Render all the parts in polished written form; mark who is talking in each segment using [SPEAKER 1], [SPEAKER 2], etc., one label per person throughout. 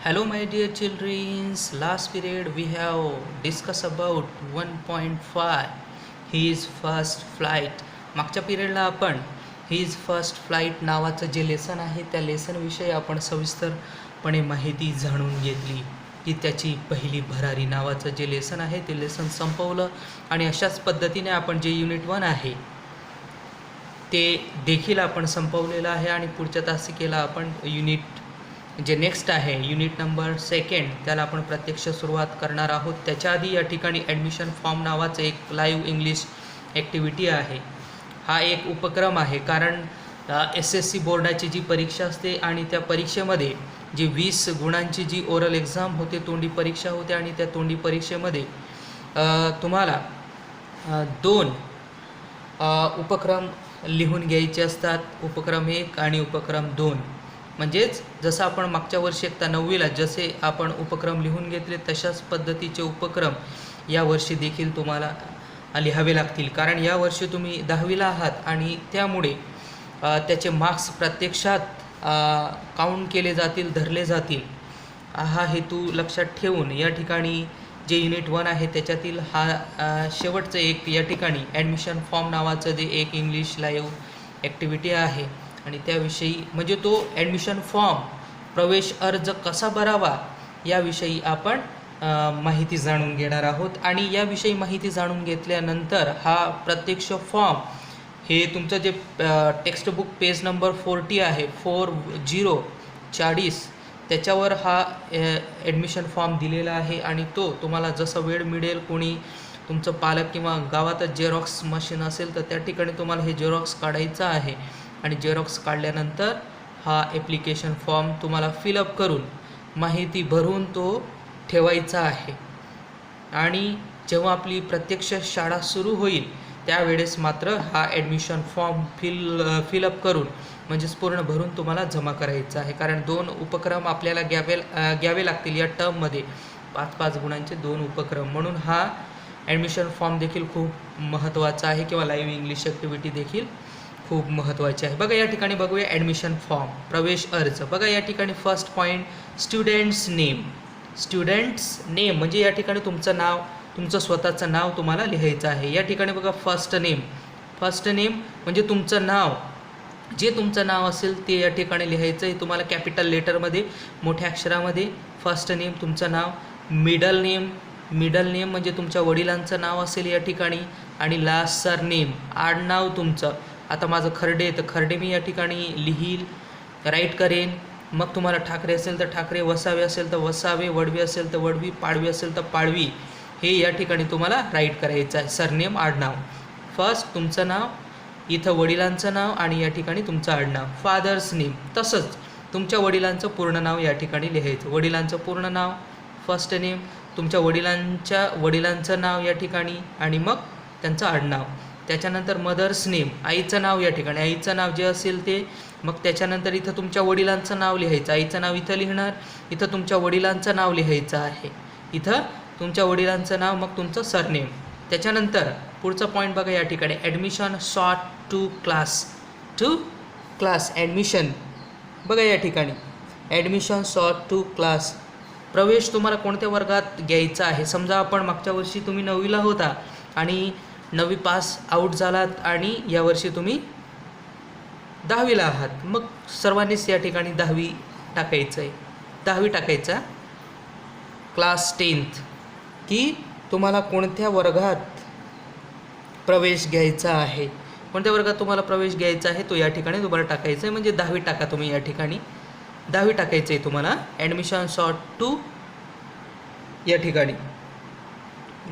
[SPEAKER 1] Hello my dear children, last period we have discussed about 1.5 his first flight. मागच्या पिरियडला आपण his first flight नावाचं जे lesson आहे त्या लेसनविषयी आपण सविस्तरपणे माहिती जाणून घेतली की त्याची पहिली भरारी नावाचं जे लेसन आहे ते लेसन संपवलं आणि अशाच पद्धतीने आपण जे युनिट 1 आहे ते देखील आपण संपवलेलं आहे आणि पुढच्या तासिकेला आपण युनिट जे नेक्स्ट आहे युनिट नंबर 2 त्याला आपण प्रत्यक्ष सुरुवात करणार आहोत. त्याच्या आधी या ठिकाणी ॲडमिशन फॉर्म नावाचं एक लाईव्ह इंग्लिश ॲक्टिव्हिटी आहे. हा एक उपक्रम आहे कारण SSC बोर्डाची जी परीक्षा असते आणि त्या परीक्षेमध्ये जी 20 गुणांची जी ओरल एक्झाम होते, तोंडी परीक्षा होते आणि त्या तोंडी परीक्षेमध्ये तुम्हाला 2 उपक्रम लिहून घ्यायचे असतात, उपक्रम 1 आणि उपक्रम 2. म्हणजेच जसं आपण मागच्या वर्षी एकदा 9वीला जसे आपण उपक्रम लिहून घेतले तशाच पद्धतीचे उपक्रम यावर्षी देखील तुम्हाला लिहावे लागतील. कारण यावर्षी तुम्ही 10वीला आहात आणि त्यामुळे त्याचे मार्क्स प्रत्यक्षात काउंट केले जातील, धरले जातील. हा हेतू लक्षात ठेवून या ठिकाणी जे युनिट 1 आहे त्याच्यातील हा शेवटचं एक या ठिकाणी ॲडमिशन फॉर्म नावाचं जे एक इंग्लिश लाईव्ह ॲक्टिव्हिटी आहे आणि त्याविषयी म्हणजे तो ॲडमिशन फॉर्म प्रवेश अर्ज कसा भरावा याविषयी आपण माहिती जाणून घेणार आहोत. आणि याविषयी माहिती जाणून घेतल्यानंतर हा प्रत्यक्ष फॉर्म हे तुमचं जे टेक्स्टबुक पेज नंबर 40 आहे 40 त्याच्यावर हा ॲडमिशन फॉर्म दिलेला आहे आणि तो तुम्हाला जसं वेळ मिळेल कोणी तुमचं पालक किंवा गावातच जेरॉक्स मशीन असेल तर त्या ठिकाणी तुम्हाला हे जेरॉक्स काढायचं आहे आणि जेरॉक्स काढल्यानंतर हा ॲप्लिकेशन फॉर्म तुम्हाला फिलअप करून माहिती भरून तो ठेवायचा आहे. आणि जेव्हा आपली प्रत्यक्ष शाळा सुरू होईल त्यावेळेस मात्र हा ॲडमिशन फॉर्म फिलअप करून म्हणजेच पूर्ण भरून तुम्हाला जमा करायचा आहे. कारण 2 उपक्रम आपल्याला घ्यावे लागतील या टर्ममध्ये, 5-5 गुणांचे 2 उपक्रम. म्हणून हा ॲडमिशन फॉर्म देखील खूप महत्त्वाचा आहे किंवा लाईव्ह इंग्लिश ॲक्टिव्हिटी देखील खूप महत्त्वाची आहे. बघा या ठिकाणी बघूया ॲडमिशन फॉर्म प्रवेश अर्ज. बघा या ठिकाणी first point students name. Students name म्हणजे या ठिकाणी तुमचं नाव, तुमचं स्वतःचं नाव तुम्हाला लिहायचं आहे. या ठिकाणी बघा फर्स्ट नेम म्हणजे तुमचं नाव, जे तुमचं नाव असेल ते या ठिकाणी लिहायचं आहे तुम्हाला कॅपिटल लेटरमध्ये, मोठ्या अक्षरामध्ये. फर्स्ट नेम तुमचं नाव. मिडल नेम म्हणजे तुमच्या वडिलांचं नाव असेल या ठिकाणी. आणि लास्ट सरनेम आडनाव तुमचं. आता माझं खर्डे तर खर्डे मी या ठिकाणी लिहील, राईट करेन. मग तुम्हाला ठाकरे असेल तर ठाकरे, वसावे असेल तर वसावे, वडवी असेल तर वडवी, पाडवी असेल तर पाडवी, हे या ठिकाणी तुम्हाला राईट करायचं आहे. सरनेम आडनाव. फर्स्ट तुमचं नाव, इथं वडिलांचं नाव आणि या ठिकाणी तुमचं आडनाव. फादर्स नेम तसंच तुमच्या वडिलांचं पूर्ण नाव या ठिकाणी लिहायचं. वडिलांचं पूर्ण नाव फर्स्ट नेम, तुमच्या वडिलांचं नाव या ठिकाणी आणि मग त्यांचं आडनाव. त्याच्यानंतर मदर्स नेम आईचं नाव या ठिकाणी, आईचं नाव जे असेल ते. मग त्याच्यानंतर इथं तुमच्या वडिलांचं नाव लिहायचं. आईचं नाव इथं लिहिणार, इथं तुमच्या वडिलांचं नाव लिहायचं आहे. इथं तुमच्या वडिलांचं नाव, मग तुमचं सरनेम. त्याच्यानंतर पुढचा पॉईंट बघा या ठिकाणी admission sort to class admission. बघा या ठिकाणी ॲडमिशन सॉर्ट टू क्लास. प्रवेश तुम्हाला कोणत्या वर्गात घ्यायचा आहे. समजा आपण मागच्या वर्षी तुम्ही 9वीला होता आणि 9वी पास आऊट झालात आणि यावर्षी तुम्ही 10वीला आहात. मग सर्वांनीच या ठिकाणी 10वी टाकायचं आहे. 10वी टाकायचा. क्लास 10th की तुम्हाला कोणत्या वर्गात प्रवेश घ्यायचा आहे, कोणत्या वर्गात तुम्हाला प्रवेश घ्यायचा आहे तो या ठिकाणी तुम्हाला टाकायचं आहे. म्हणजे 10वी टाका तुम्ही या ठिकाणी. 10वी टाकायचं आहे तुम्हाला. ॲडमिशन सॉर्ट टू या ठिकाणी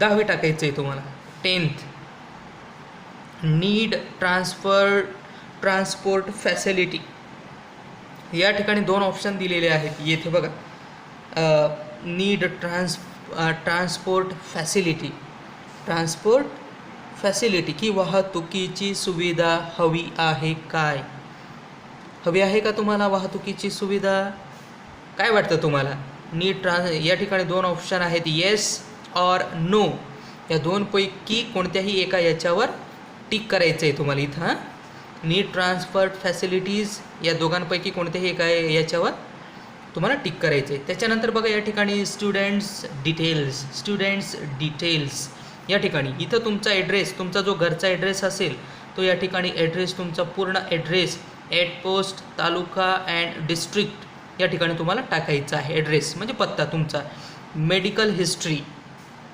[SPEAKER 1] 10वी टाकायचं आहे तुम्हाला. 10th need transport facility. या ठिकाणी 2 ऑप्शन दिलेले आहेत. येथे बघा नीड ट्रान्सपोर्ट फॅसिलिटी की वाहतुकीची सुविधा हवी आहे काय. हवी आहे का तुम्हाला वाहतुकीची सुविधा. काय वाटतं तुम्हाला. या ठिकाणी 2 ऑप्शन आहेत, येस ऑर नो. या 2 पैकी कोणत्याही एका याच्यावर टिक करायचं आहे तुम्हाला इथं. नीड ट्रान्सपोर्ट फॅसिलिटीज या दोघांपैकी कोणत्याही एका याच्यावर तुम्हाला टिक करायचं आहे. त्याच्यानंतर बघा या ठिकाणी स्टुडंट्स डिटेल्स या ठिकाणी इथं तुमचा ॲड्रेस, तुमचा जो घरचा ॲड्रेस असेल तो या ठिकाणी ॲड्रेस, तुमचा पूर्ण address, post, taluka and district या ठिकाणी तुम्हाला टाकायचा आहे. ॲड्रेस म्हणजे पत्ता तुमचा. मेडिकल हिस्ट्री,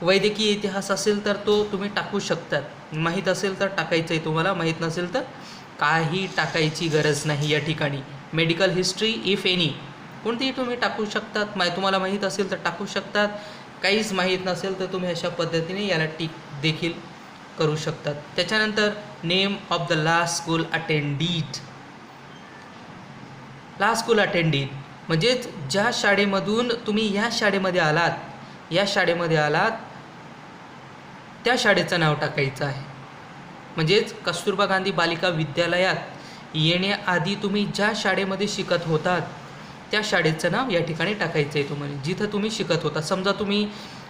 [SPEAKER 1] वैद्यकीय इतिहास असेल तर तो तुम्ही टाकू शकतात. माहीत असेल तर टाकायचं आहे तुम्हाला, माहीत नसेल तर काही टाकायची गरज नाही या ठिकाणी. मेडिकल हिस्ट्री इफ एनी कोणतीही तुम्ही टाकू शकतात. तुम्हाला माहीत असेल तर टाकू शकतात, काहीच माहीत नसेल तर तुम्ही अशा पद्धतीने याला टिक देखील करू शकतात. त्याच्यानंतर name of the last school attended म्हणजेच ज्या शाळेमधून तुम्ही या शाळेमध्ये आलात त्या शाळेचं नाव टाकायचं आहे. म्हणजेच कस्तुरबा गांधी बालिका विद्यालयात येण्याआधी तुम्ही ज्या शाळेमध्ये शिकत होतात त्या शाळेचं नाव या ठिकाणी टाकायचं आहे तुम्हाला, जिथं तुम्ही शिकत होता. समजा तुम्ही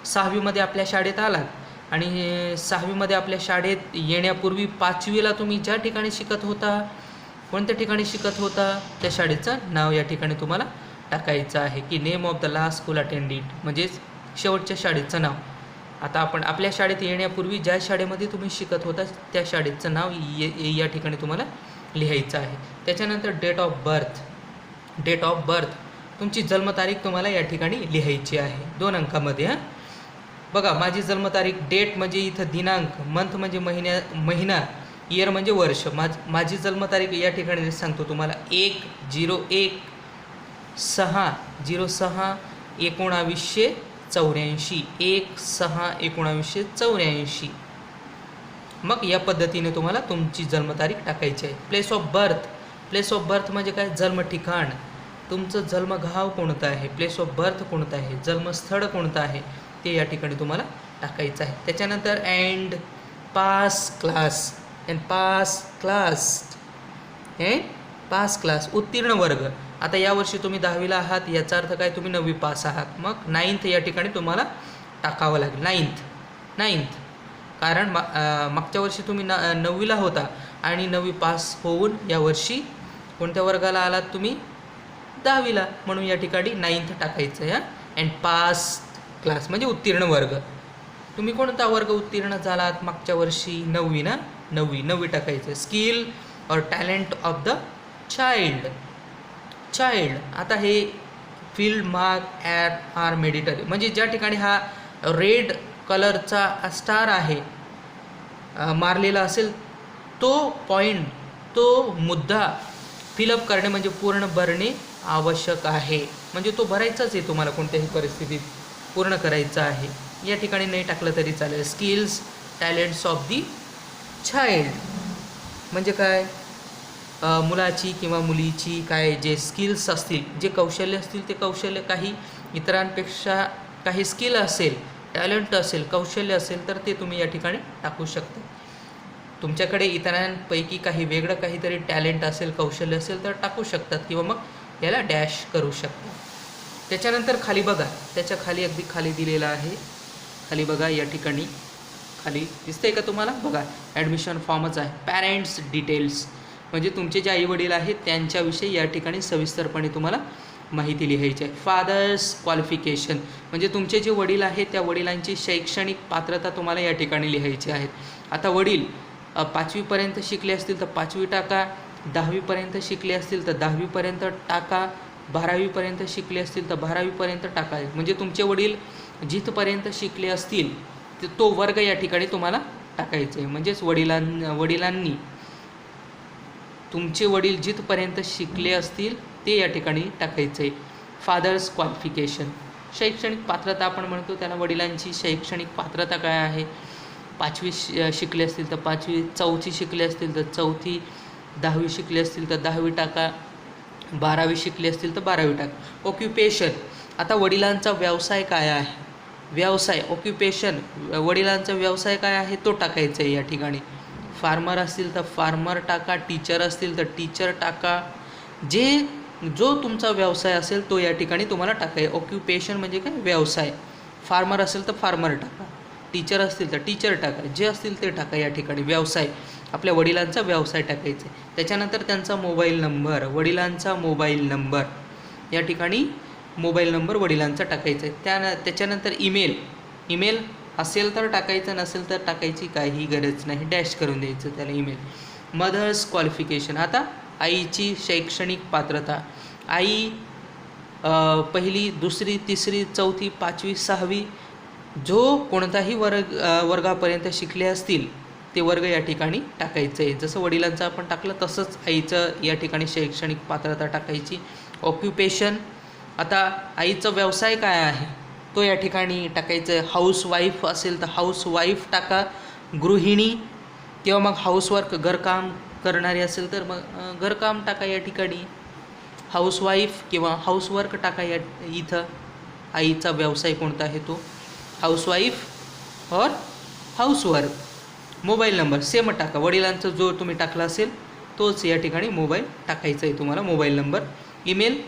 [SPEAKER 1] 6वीमध्ये आपल्या शाळेत आलात आणि 6वीमध्ये आपल्या शाळेत येण्यापूर्वी 5वीला तुम्ही ज्या ठिकाणी शिकत होता, कोणत्या ठिकाणी शिकत होता त्या शाळेचं नाव या ठिकाणी तुम्हाला टाकायचं आहे की name of the last school attended म्हणजेच शेवटच्या शाळेचं नाव. आता आपण आपल्या शाळेत येण्यापूर्वी ज्या शाळेमध्ये तुम्ही शिकत होता त्या शाळेचं नाव या ठिकाणी तुम्हाला लिहायचं आहे. त्याच्यानंतर डेट ऑफ बर्थ तुमची जन्मतारीख तुम्हाला या ठिकाणी लिहायची आहे 2 अंकामध्ये. बघा माझी जन्मतारीख, डेट म्हणजे इथं दिनांक, मंथ म्हणजे महिना, इयर म्हणजे वर्ष. माझी जन्मतारीख या ठिकाणी सांगतो तुम्हाला 1/01/6/1984. 1/6/1984. मग या पद्धतीने तुम्हाला तुमची जन्मतारीख टाकायची आहे. प्लेस ऑफ बर्थ म्हणजे काय, जन्म ठिकाण. तुमचं जन्मगाव कोणतं आहे, प्लेस ऑफ बर्थ कोणतं आहे, जन्मस्थळ कोणतं आहे ते या ठिकाणी तुम्हाला टाकायचं आहे. त्याच्यानंतर पास क्लास उत्तीर्ण वर्ग. आता यावर्षी तुम्ही 10वीला आहात याचा अर्थ काय, तुम्ही 9वी पास आहात. मग 9th या ठिकाणी तुम्हाला टाकावं लागेल. 9th कारण मागच्या वर्षी तुम्ही 9वीला होता आणि 9वी पास होऊन यावर्षी कोणत्या वर्गाला आलात तुम्ही, 10वीला, म्हणून या ठिकाणी 9th टाकायचं आहे. अँड पास क्लास म्हणजे उत्तीर्ण वर्ग. तुम्ही कोणता वर्ग उत्तीर्ण झालात मागच्या वर्षी, 9वी ना, 9वी टाकायचं. स्किल और टॅलेंट ऑफ द चाइल्ड. आता हे फील्ड मार्क आर मेडिटरी म्हणजे ज्या ठिकाणी हा रेड कलरचा स्टार आहे मारलेला असेल तो पॉईंट, तो मुद्दा फिलअप करणे म्हणजे पूर्ण भरणे आवश्यक आहे. म्हणजे तो भरायचाच आहे तुम्हाला, कोणत्याही परिस्थितीत पूर्ण करायचा आहे. या ठिकाणी नाही टाकलं तरी चालेल. Skills talents of the child म्हणजे काय, मुलाची किंवा मुलीची काय जे स्किल्स असतील, जे कौशल्य असतील ते कौशल्य, काही इतरांपेक्षा काही स्किल असेल, टॅलेंट असेल, कौशल्य असेल तर ते तुम्ही या ठिकाणी टाकू शकता. तुमच्याकडे इतरांपैकी काही वेगळं काहीतरी टॅलेंट असेल, कौशल्य असेल तर टाकू शकतात किंवा मग याला डॅश करू शकता. त्याच्यानंतर खाली बघा, त्याच्या खाली अगदी खाली दिलेलं आहे. खाली बघा या ठिकाणी खाली दिसतंय का तुम्हाला, बघा ॲडमिशन फॉर्मच आहे. पॅरेंट्स डिटेल्स म्हणजे तुमचे जे आईवडील आहेत त्यांच्याविषयी या ठिकाणी सविस्तरपणे तुम्हाला माहिती लिहायची आहे. फादर्स क्वालिफिकेशन म्हणजे तुमचे जे वडील आहेत त्या वडिलांची शैक्षणिक पात्रता तुम्हाला या ठिकाणी लिहायची आहेत. आता वडील 5वीपर्यंत शिकले असतील तर 5वी टाका, 10वीपर्यंत शिकले असतील तर 10वीपर्यंत टाका, 12वीपर्यंत शिकले असतील तर 12वीपर्यंत टाका. म्हणजे तुमचे वडील जिथपर्यंत शिकले असतील तो वर्ग या ठिकाणी तुम्हाला टाकायचा आहे. म्हणजेच वडिलांनी तुमचे वडील जिथपर्यंत शिकले असतील ते या ठिकाणी टाकायचं आहे. फादर्स क्वालिफिकेशन शैक्षणिक पात्रता आपण म्हणतो त्याला, वडिलांची शैक्षणिक पात्रता काय आहे. 5वी शिकले असतील तर 5वी, 4थी शिकले असतील तर 4थी, 10वी शिकले असतील तर 10वी टाका, 12वी शिकले असतील तर 12वी टाका. ऑक्युपेशन आता वडिलांचा व्यवसाय काय आहे, व्यवसाय ऑक्युपेशन वडिलांचा व्यवसाय काय आहे तो टाकायचा आहे या ठिकाणी. फार्मर असतील तर फार्मर टाका, टीचर असतील तर टीचर टाका. जो तुमचा व्यवसाय असेल तो या ठिकाणी तुम्हाला टाकाय. ऑक्युपेशन म्हणजे काय, व्यवसाय. फार्मर असेल तर फार्मर टाका, टीचर असतील तर टीचर टाका, जे असतील ते टाका या ठिकाणी. व्यवसाय आपल्या वडिलांचा व्यवसाय टाकायचा आहे. त्याच्यानंतर त्यांचा मोबाईल नंबर, वडिलांचा मोबाईल नंबर या ठिकाणी मोबाईल नंबर वडिलांचा टाकायचा आहे. त्याच्यानंतर ईमेल असेल तर टाकायचं, नसेल तर टाकायची काही गरज नाही, डॅश करून द्यायचं त्याला ईमेल. मदर्स क्वालिफिकेशन, आता आईची शैक्षणिक पात्रता. आई पहिली, दुसरी, तिसरी, चौथी, 5वी, 6वी जो कोणताही वर्गापर्यंत शिकले असतील ते वर्ग या ठिकाणी टाकायचं आहे. जसं वडिलांचं आपण टाकलं तसंच आईचं या ठिकाणी शैक्षणिक पात्रता टाकायची. ऑक्युपेशन, आता आईचा व्यवसाय काय आहे तो या ठिकाणी टाकायचं आहे. हाऊसवाईफ असेल तर हाऊसवाईफ टाका, गृहिणी किंवा मग हाऊसवर्क घरकाम करणारी असेल तर मग घरकाम टाका या ठिकाणी. हाऊसवाईफ किंवा हाऊसवर्क टाका या इथं. आईचा व्यवसाय कोणता आहे तो हाऊसवाईफ और हाऊसवर्क. मोबाईल नंबर सेम टाका, वडिलांचा जो तुम्ही टाकला असेल तोच या ठिकाणी मोबाईल टाकायचा आहे तुम्हाला, मोबाईल नंबर. ईमेल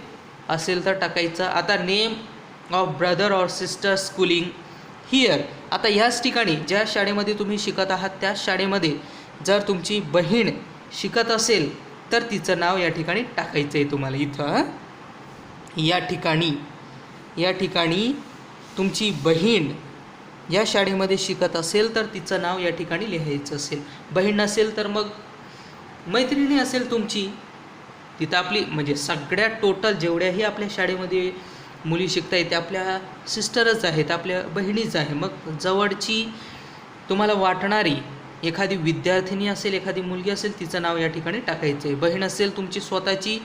[SPEAKER 1] असेल तर टाकायचा. आता नेम ऑफ ब्रदर और सिस्टर स्कूलिंग हिअर, आता ह्याच ठिकाणी ज्या शाळेमध्ये तुम्ही शिकत आहात त्या शाळेमध्ये जर तुमची बहीण शिकत असेल तर तिचं नाव या ठिकाणी टाकायचं आहे तुम्हाला इथं. या ठिकाणी तुमची बहीण या शाळेमध्ये शिकत असेल तर तिचं नाव या ठिकाणी लिहायचं असेल. बहीण नसेल तर मग मैत्रिणी असेल तुमची, तिथं आपली म्हणजे सगळ्या टोटल जेवढ्याही आपल्या शाळेमध्ये मुली शिकता येते आपल्या सिस्टरच आहेत, आपल्या बहिणीच आहे. मग जवळची तुम्हाला वाटणारी एखादी विद्यार्थिनी असेल, एखादी मुलगी असेल, तिचं नाव या ठिकाणी टाकायचं आहे. बहीण असेल तुमची स्वतःची,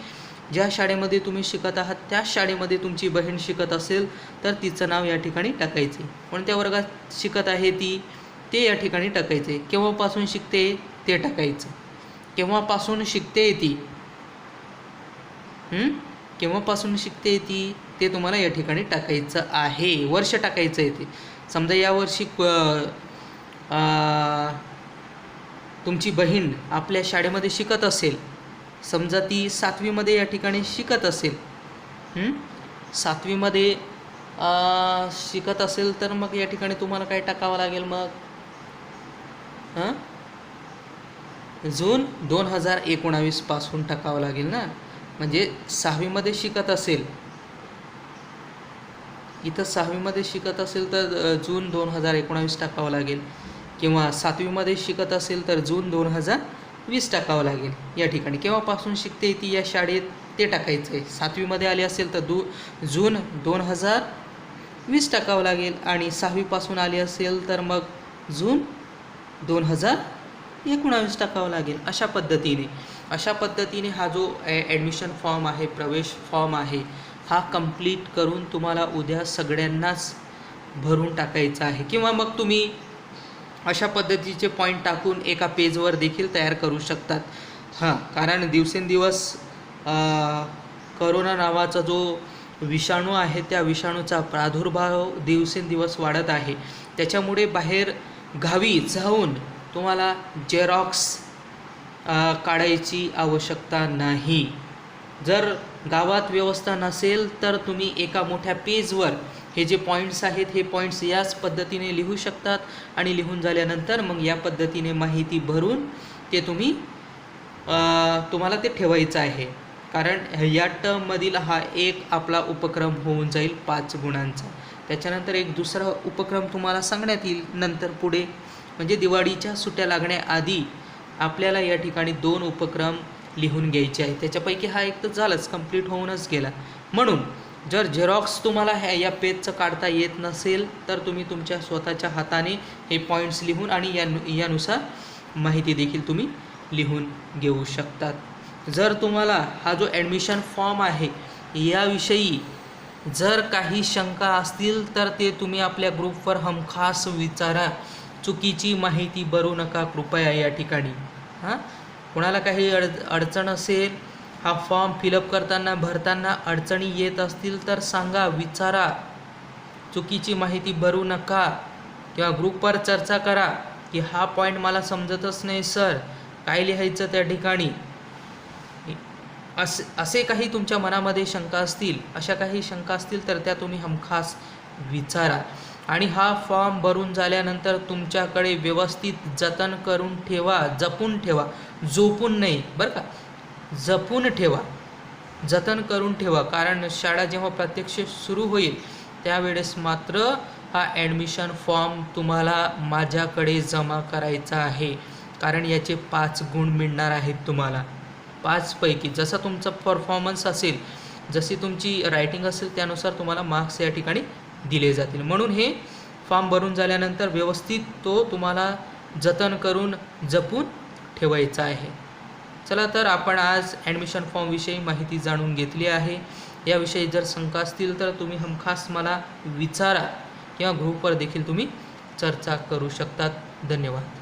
[SPEAKER 1] ज्या शाळेमध्ये तुम्ही शिकत आहात त्या शाळेमध्ये तुमची बहीण शिकत असेल तर तिचं नाव या ठिकाणी टाकायचं आहे. कोणत्या वर्गात शिकत आहे ती ते या ठिकाणी टाकायचं आहे. केव्हापासून शिकते ते टाकायचं. केव्हापासून शिकते ती, केव्हापासून शिकते ती ते तुम्हाला या ठिकाणी टाकायचं आहे. वर्ष टाकायचं आहे ते. समजा यावर्षी तुमची बहीण आपल्या शाळेमध्ये शिकत असेल, समजा ती 7वीमध्ये या ठिकाणी शिकत असेल, 7वीमध्ये शिकत असेल तर मग या ठिकाणी तुम्हाला काय टाकावं लागेल मग जून 2019 पासून टाकावं लागेल ना. म्हणजे 6वीमध्ये शिकत असेल, इथं 6वीमध्ये शिकत असेल तर जून 2019 टाकावं लागेल, किंवा 7वीमध्ये शिकत असेल तर जून 2020 टाकावं लागेल. या ठिकाणी केव्हापासून शिकते ती या शाळेत ते टाकायचं आहे. 7वीमध्ये आली असेल तर जून 2020 टाकावं लागेल, आणि 6वीपासून आली असेल तर मग जून 2019 टाकावं लागेल. अशा पद्धतीने हा जो ॲडमिशन फॉर्म आहे, प्रवेश फॉर्म आहे, हा कंप्लीट करून तुम्हाला उद्या सगळ्यांनाच भरून टाकायचा आहे. किंवा मग तुम्ही अशा पद्धतीचे पॉईंट टाकून एका पेजवर देखील तयार करू शकतात. कारण दिवसेंदिवस करोना नावाचा जो विषाणू आहे त्या विषाणूचा प्रादुर्भाव दिवसेंदिवस वाढत आहे. त्याच्यामुळे बाहेर गावी जाऊन तुम्हाला जेरॉक्स काढायची आवश्यकता नाही. जर गावात व्यवस्था नसेल तर तुम्ही एका मोठ्या पेजवर हे जे पॉईंट्स आहेत हे पॉईंट्स याच पद्धतीने लिहू शकतात, आणि लिहून झाल्यानंतर मग या पद्धतीने माहिती भरून ते तुम्हाला ते ठेवायचं आहे. कारण या टर्ममधील हा एक आपला उपक्रम होऊन जाईल 5 गुणांचा. त्याच्यानंतर एक दुसरा उपक्रम तुम्हाला सांगण्यात येईल नंतर पुढे, म्हणजे दिवाळीच्या सुट्ट्या लागण्याआधी आपल्याला या ठिकाणी 2 उपक्रम लिहून घ्यायचे आहे. त्याच्यापैकी हा एक तर झालंच, कंप्लीट होऊनच गेला. म्हणून जर झेरॉक्स तुम्हाला या पेजचं काढता येत नसेल तर तुम्ही तुमच्या स्वतःच्या हाताने हे पॉईंट्स लिहून आणि यानुसार माहिती देखील तुम्ही लिहून घेऊ शकतात. जर तुम्हाला हा जो ॲडमिशन फॉर्म आहे याविषयी जर काही शंका असतील तर ते तुम्ही आपल्या ग्रुपवर हमखास विचारा. चुकीची माहिती भरू नका कृपया या ठिकाणी. कोणाला काही अडचण असेल, हा फॉर्म फिलअप करताना भरताना अडचणी येत असतील तर सांगा, विचारा. चुकीची माहिती भरू नका, किंवा ग्रुपवर चर्चा करा की हा पॉईंट मला समजतच नाही सर, काय लिहायचं त्या ठिकाणी. असे काही तुमच्या मनामध्ये शंका असतील, अशा काही शंका असतील तर त्या तुम्ही हमखास विचारा. आणि हा फॉर्म भरून झाल्यानंतर तुमच्याकडे व्यवस्थित जतन करून ठेवा, जपून ठेवा, झोपून नाही बरं का, जपून ठेवा. जतन करून ठेवा, कारण शाळा जेव्हा प्रत्यक्ष सुरू होईल त्यावेळेस मात्र हा ॲडमिशन फॉर्म तुम्हाला माझ्याकडे जमा करायचा आहे, कारण याचे 5 गुण मिळणार आहेत तुम्हाला. 5 पैकी जसा तुमचा परफॉर्मन्स असेल, जशी तुमची रायटिंग असेल त्यानुसार तुम्हाला मार्क्स या ठिकाणी दिले जातील. म्हणून हे फॉर्म भरून झाल्यानंतर व्यवस्थित तो तुम्हाला जतन करून जपून ठेवायचा आहे. चला तर आपण आज ॲडमिशन फॉर्मविषयी माहिती जाणून घेतली आहे. याविषयी जर शंका असतील तर तुम्ही हमखास मला विचारा किंवा ग्रुपवर देखील तुम्ही चर्चा करू शकतात. धन्यवाद.